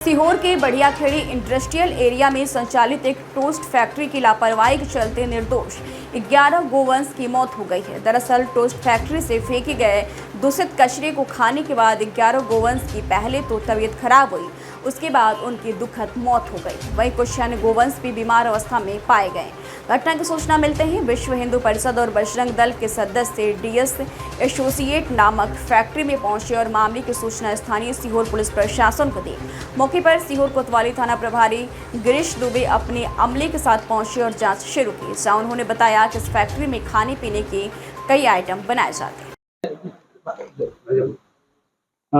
सीहोर के बढ़ियाखेड़ी industrial area में संचालित एक टोस्ट फैक्ट्री की लापरवाही के चलते निर्दोष 11 गोवंश की मौत हो गई है। दरअसल टोस्ट फैक्ट्री से फेंके गए दूषित कचरे को खाने के बाद 11 गोवंश की पहले तो तबीयत खराब हुई, उसके बाद उनकी दुखद मौत हो गई। वहीं कुछ अन्य गोवंश भी बीमार अवस्था में पाए गए। घटना की सूचना मिलते ही विश्व हिंदू परिषद और बजरंग दल के सदस्य डीएस एसोसिएट नामक फैक्ट्री में पहुंचे और मामले की सूचना स्थानीय सीहोर पुलिस प्रशासन को दी। मौके पर सीहोर कोतवाली थाना प्रभारी गिरीश दुबे अपने अमले के साथ पहुंचे और जांच शुरू की। जहां उन्होंने बताया कि इस फैक्ट्री में खाने पीने के कई आइटम बनाए जाते हैं।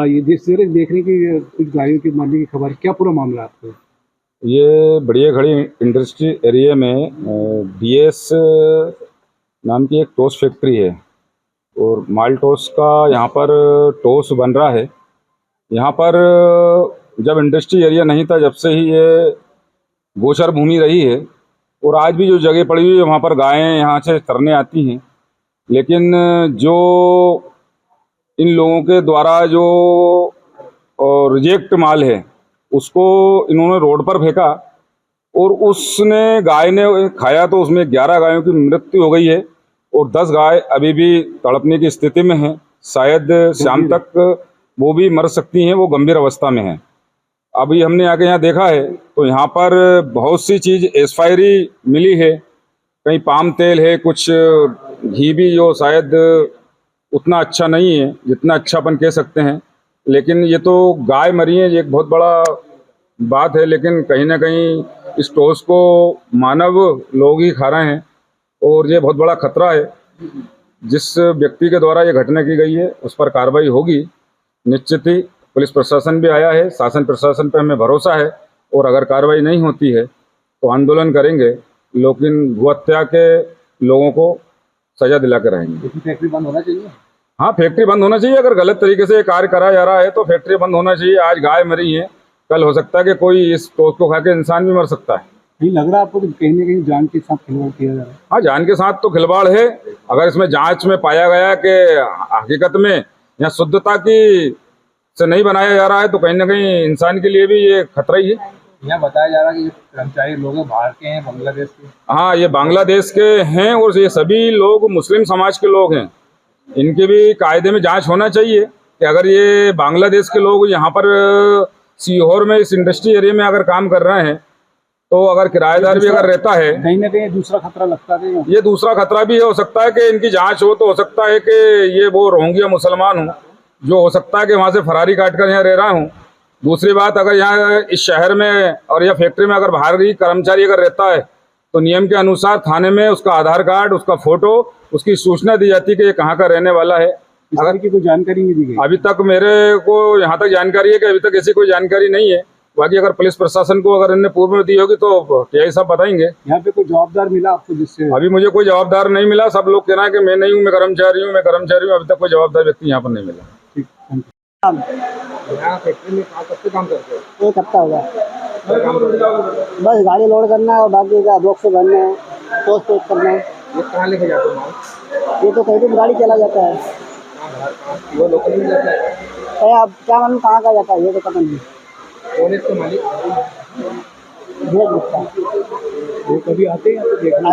ये जिस तरह देख रहे कि कुछ गायों के मरने की खबर, क्या पूरा मामला आपको? ये बढ़ियाखेड़ी इंडस्ट्री एरिया में डीएस नाम की एक टोस्ट फैक्ट्री है और माल टोस्ट का यहाँ पर टोस्ट बन रहा है। यहाँ पर जब इंडस्ट्री एरिया नहीं था, जब से ही ये गोचर भूमि रही है और आज भी जो जगह पड़ी हुई है वहाँ पर गायें यहाँ से चरने आती हैं। लेकिन जो इन लोगों के द्वारा जो रिजेक्ट माल है उसको इन्होंने रोड पर फेंका और उसने गाय ने खाया तो उसमें 11 गायों की मृत्यु हो गई है और 10 गाय अभी भी तड़पने की स्थिति में हैं। शायद शाम तक वो भी मर सकती हैं, वो गंभीर अवस्था में हैं। अभी हमने आके यहाँ देखा है तो यहाँ पर बहुत सी चीज़ एक्सपायरी मिली है। कहीं पाम तेल है, कुछ घी भी जो शायद उतना अच्छा नहीं है जितना अच्छा अपन कह सकते हैं। लेकिन ये तो गाय मरी है, ये एक बहुत बड़ा बात है। लेकिन कहीं ना कहीं इस टोस्ट को मानव लोग ही खा रहे हैं और ये बहुत बड़ा खतरा है। जिस व्यक्ति के द्वारा ये घटना की गई है उस पर कार्रवाई होगी निश्चित ही। पुलिस प्रशासन भी आया है, शासन प्रशासन पर हमें भरोसा है और अगर कार्रवाई नहीं होती है तो आंदोलन करेंगे, लेकिन गौ हत्या के लोगों को सजा दिला के रहेंगे। फैक्ट्री बंद होना चाहिए। हाँ, फैक्ट्री बंद होना चाहिए। अगर गलत तरीके से कार्य करा जा रहा है तो फैक्ट्री बंद होना चाहिए। आज गाय मरी है, कल हो सकता है कि कोई इस टोस्ट को खा के इंसान भी मर सकता है। नहीं लग रहा आपको कि कहीं ना कहीं जान के साथ खिलवाड़ किया जा रहा है? हाँ, जान के साथ तो खिलवाड़ है। अगर इसमें जांच में पाया गया कि हकीकत में या शुद्धता की से नहीं बनाया जा रहा है तो कहीं ना कहीं इंसान के लिए भी ये खतरा ही है। यहाँ बताया जा रहा है कि कर्मचारी लोग बाहर के हैं, बांग्लादेश के। हाँ, ये बांग्लादेश के हैं और ये सभी लोग मुस्लिम समाज के लोग हैं। इनके भी कायदे में जांच होना चाहिए कि अगर ये बांग्लादेश के लोग यहाँ पर सीहोर में इस इंडस्ट्री एरिया में अगर काम कर रहे हैं तो अगर किराएदार भी अगर रहता है, कहीं ना कहीं दूसरा खतरा लगता है। ये दूसरा खतरा भी हो सकता है कि इनकी जांच हो तो हो सकता है कि ये वो रोहिंग्या मुसलमान हूँ, जो हो सकता है कि वहाँ से फरारी काट कर यहाँ रह रहा हूँ। दूसरी बात, अगर यहाँ इस शहर में और या फैक्ट्री में अगर बाहरी कर्मचारी अगर रहता है तो नियम के अनुसार थाने में उसका आधार कार्ड, उसका फोटो, उसकी सूचना दी जाती है कि ये कहाँ का रहने वाला है। अगर की कोई जानकारी नहीं दी गई अभी तक मेरे को यहाँ तक जानकारी है कि अभी तक ऐसी कोई जानकारी नहीं है। बाकी अगर पुलिस प्रशासन को अगर इनने पूर्व में दी होगी तो यही सब बताएंगे। यहाँ पे कोई जवाबदार मिला आपको जिससे? अभी मुझे कोई जवाबदार नहीं मिला। सब लोग कह रहे हैं कि मैं नहीं हूँ, मैं कर्मचारी हूँ, मैं कर्मचारी हूँ। अभी तक कोई जवाबदार व्यक्ति यहाँ पर नहीं मिला। ठीक, यहाँ फैक्ट्री में कब से काम करते हो? एक हफ्ता होगा। बस गाड़ी लोड करना है और बाकी का बॉक्स से भरना है, पोस्ट पैक करना है। ये कहाँ लेके जाते हो माल? ये तो कहीं भी गाड़ी चला जाता है। वो लोकल में जाता है? आप क्या मालूम कहाँ का जाता है, ये तो पता नहीं। कौन है इसका मालिक? भेज दिखता है। वो कभी आते हैं तो देखना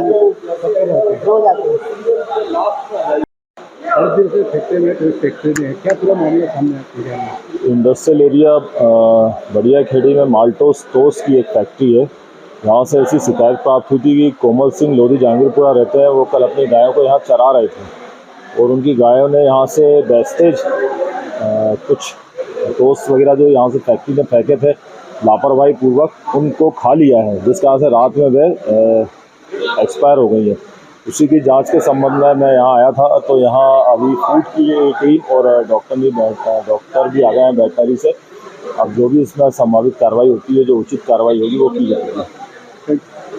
रोज आते हैं। हर दिन से फैक्ट्री में क्या पूरा मामला सामने आया? इंडस्ट्रियल एरिया बढ़ियाखेड़ी में माल्टोस टोस्ट की एक फैक्ट्री है। यहाँ से ऐसी शिकायत प्राप्त हुई थी कि कोमल सिंह लोधी जहांगीरपुरा रहते हैं, वो कल अपनी गायों को यहाँ चरा रहे थे और उनकी गायों ने यहाँ से वेस्टेज कुछ टोस्ट वगैरह जो यहाँ से फैक्ट्री में फेंके थे लापरवाही पूर्वक उनको खा लिया है, जिस कारण से रात में वे एक्सपायर हो गई है। उसी की जांच के संबंध में मैं यहाँ आया था तो यहाँ अभी फूड की टीम और डॉक्टर भी आ गए हैं वेटनरी से। अब जो भी इसमें संभावित कार्रवाई होती है, जो उचित कार्रवाई होगी वो की जाएगी।